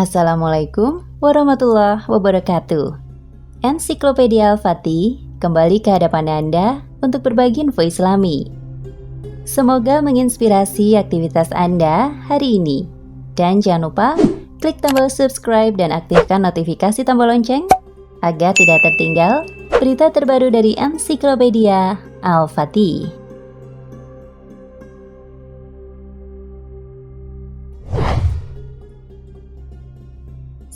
Assalamualaikum warahmatullahi wabarakatuh. Ensiklopedia Al-Fatih kembali ke hadapan Anda untuk berbagi info Islami. Semoga menginspirasi aktivitas Anda hari ini. Dan jangan lupa klik tombol subscribe dan aktifkan notifikasi tombol lonceng agar tidak tertinggal berita terbaru dari Ensiklopedia Al-Fatih.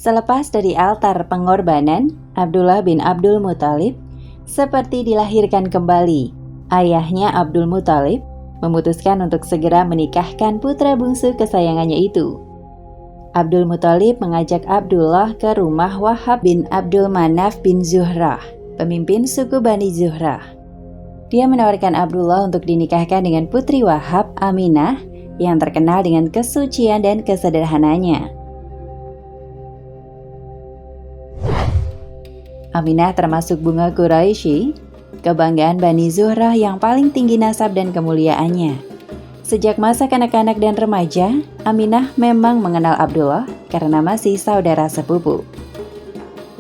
Selepas dari altar pengorbanan, Abdullah bin Abdul Muthalib seperti dilahirkan kembali. Ayahnya Abdul Muthalib memutuskan untuk segera menikahkan putra bungsu kesayangannya itu. Abdul Muthalib mengajak Abdullah ke rumah Wahab bin Abdul Manaf bin Zuhrah, pemimpin suku Bani Zuhrah. Dia menawarkan Abdullah untuk dinikahkan dengan putri Wahab, Aminah, yang terkenal dengan kesucian dan kesederhananya. Aminah termasuk bunga Quraisy, kebanggaan Bani Zuhrah yang paling tinggi nasab dan kemuliaannya. Sejak masa kanak-kanak dan remaja, Aminah memang mengenal Abdullah karena masih saudara sepupu.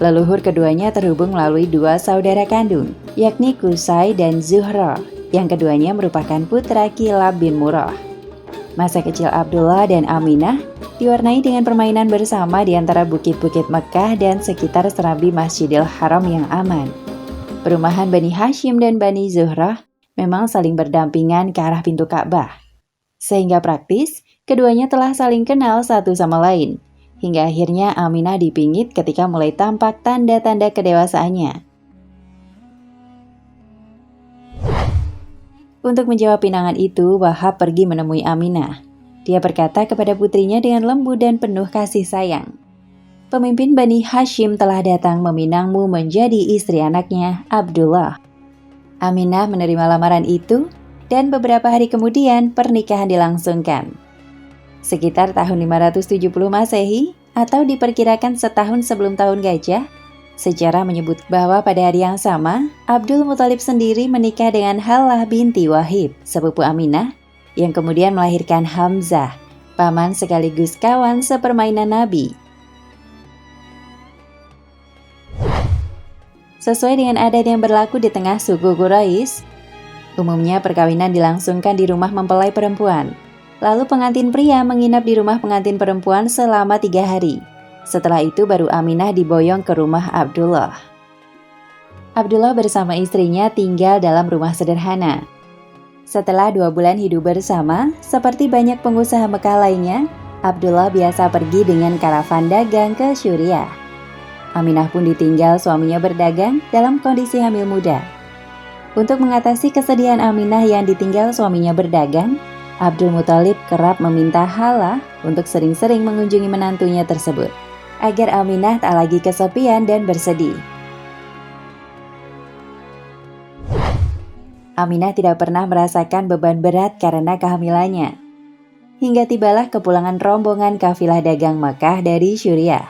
Leluhur keduanya terhubung melalui dua saudara kandung, yakni Qusay dan Zuhrah, yang keduanya merupakan putra Kilab bin Murrah. Masa kecil Abdullah dan Aminah diwarnai dengan permainan bersama di antara bukit-bukit Mekah dan sekitar serambi Masjidil Haram yang aman. Perumahan Bani Hashim dan Bani Zuhrah memang saling berdampingan ke arah pintu Ka'bah. Sehingga praktis, keduanya telah saling kenal satu sama lain. Hingga akhirnya Aminah dipingit ketika mulai tampak tanda-tanda kedewasaannya. Untuk menjawab pinangan itu, Wahab pergi menemui Aminah. Dia berkata kepada putrinya dengan lembut dan penuh kasih sayang, "Pemimpin Bani Hashim telah datang meminangmu menjadi istri anaknya, Abdullah." Aminah menerima lamaran itu, dan beberapa hari kemudian pernikahan dilangsungkan. Sekitar tahun 570 Masehi, atau diperkirakan setahun sebelum tahun gajah, sejarah menyebut bahwa pada hari yang sama, Abdul Muthalib sendiri menikah dengan Halah binti Wahib, sepupu Aminah, yang kemudian melahirkan Hamzah, paman sekaligus kawan sepermainan Nabi. Sesuai dengan adat yang berlaku di tengah suku Quraisy, umumnya perkawinan dilangsungkan di rumah mempelai perempuan. Lalu pengantin pria menginap di rumah pengantin perempuan selama 3 hari. Setelah itu baru Aminah diboyong ke rumah Abdullah. Abdullah bersama istrinya tinggal dalam rumah sederhana. Setelah 2 bulan hidup bersama, seperti banyak pengusaha Mekah lainnya, Abdullah biasa pergi dengan karavan dagang ke Suriah. Aminah pun ditinggal suaminya berdagang dalam kondisi hamil muda. Untuk mengatasi kesedihan Aminah yang ditinggal suaminya berdagang, Abdul Muthalib kerap meminta Halah untuk sering-sering mengunjungi menantunya tersebut, agar Aminah tak lagi kesepian dan bersedih. Aminah tidak pernah merasakan beban berat karena kehamilannya. Hingga tibalah kepulangan rombongan kafilah dagang Mekah dari Suriah.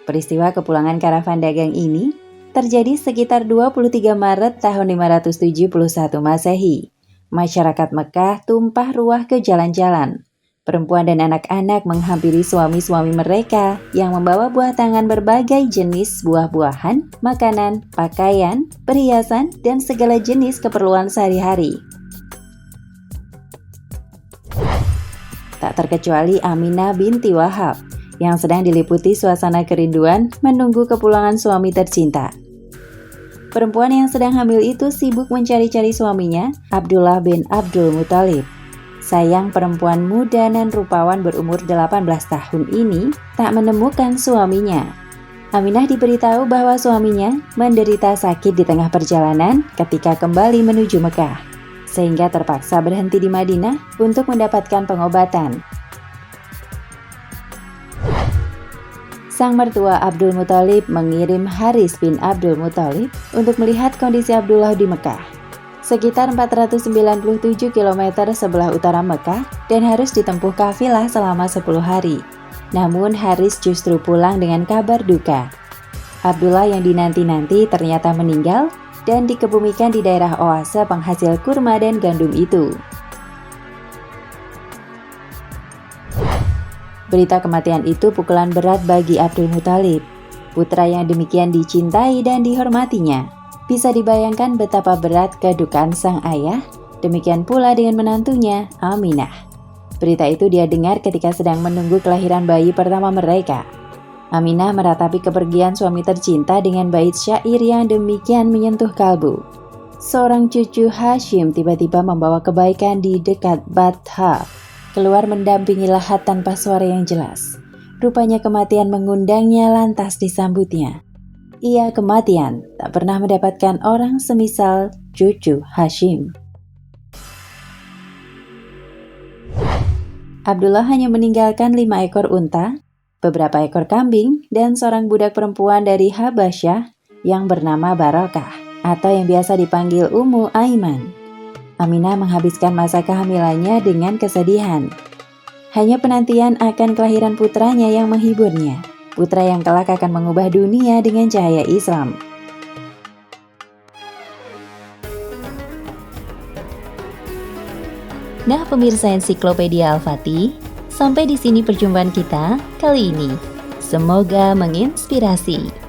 Peristiwa kepulangan karavan dagang ini terjadi sekitar 23 Maret tahun 571 Masehi. Masyarakat Mekah tumpah ruah ke jalan-jalan. Perempuan dan anak-anak menghampiri suami-suami mereka yang membawa buah tangan berbagai jenis buah-buahan, makanan, pakaian, perhiasan, dan segala jenis keperluan sehari-hari. Tak terkecuali Aminah binti Wahab yang sedang diliputi suasana kerinduan menunggu kepulangan suami tercinta. Perempuan yang sedang hamil itu sibuk mencari-cari suaminya, Abdullah bin Abdul Muthalib. Sayang perempuan muda dan rupawan berumur 18 tahun ini tak menemukan suaminya. Aminah diberitahu bahwa suaminya menderita sakit di tengah perjalanan ketika kembali menuju Mekah, sehingga terpaksa berhenti di Madinah untuk mendapatkan pengobatan. Sang mertua Abdul Muthalib mengirim Haris bin Abdul Muthalib untuk melihat kondisi Abdullah di Mekah. Sekitar 497 km sebelah utara Mekah dan harus ditempuh kafilah selama 10 hari. Namun Haris justru pulang dengan kabar duka. Abdullah yang dinanti-nanti ternyata meninggal dan dikebumikan di daerah oase penghasil kurma dan gandum itu. Berita kematian itu pukulan berat bagi Abdul Muthalib, putra yang demikian dicintai dan dihormatinya. Bisa dibayangkan betapa berat kedukaan sang ayah, demikian pula dengan menantunya, Aminah. Berita itu dia dengar ketika sedang menunggu kelahiran bayi pertama mereka. Aminah meratapi kepergian suami tercinta dengan bait syair yang demikian menyentuh kalbu. Seorang cucu Hashim tiba-tiba membawa kebaikan di dekat Batha, keluar mendampingi Lahat tanpa suara yang jelas. Rupanya kematian mengundangnya lantas disambutnya. Ia kematian, tak pernah mendapatkan orang semisal cucu Hashim. Abdullah hanya meninggalkan 5 ekor unta, beberapa ekor kambing, dan seorang budak perempuan dari Habasyah yang bernama Barokah, atau yang biasa dipanggil Ummu Aiman. Aminah menghabiskan masa kehamilannya dengan kesedihan. Hanya penantian akan kelahiran putranya yang menghiburnya, putra yang kelak akan mengubah dunia dengan cahaya Islam. Nah pemirsa Ensiklopedia Al-Fatih, sampai di sini perjumpaan kita kali ini. Semoga menginspirasi.